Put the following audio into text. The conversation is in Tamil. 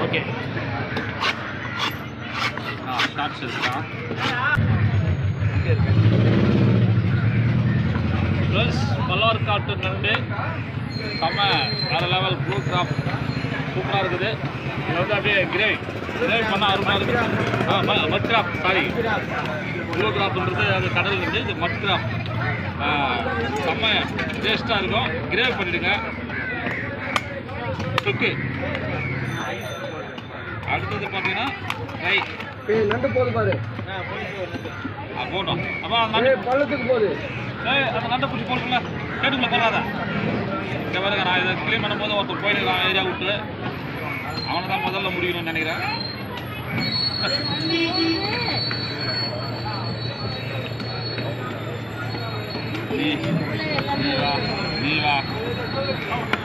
ஓகே ஷார்ட்ஸ் இருக்கா ப்ளஸ் பலோர் காட்டு நண்டு செம்ம வேறு லெவல் ப்ளூ கிராப் சூப்பராக இருக்குது. இது வந்து அப்படியே கிரேவி பண்ணால் அருமையாக இருக்குது. மட் கிராப் சாரி ப்ளூ கிராப்ன்றது அது கடல் இருந்து இது மட் கிராப் செம்ம டேஸ்ட்டாக இருக்கும். கிரேவி பண்ணிவிடுங்க. தொக்கு அடுத்தது பார்த்தீங்கன்னா ஃப்ரை நண்டு போகுது பாரு. போட்டோம் அப்போ அந்த பள்ளத்துக்கு போகுது. அந்த நண்டை பிடிச்சி போட்டுங்களா கேட்டுக்குள்ள போகாத. இந்த பாருங்க நான் இதை க்ளீன் பண்ணும்போது ஒருத்தர் போயிருக்கான் ஏரியா விட்டு. அவனை தான் முதல்ல முடிக்கணும்னு நினைக்கிறேன். நீ வா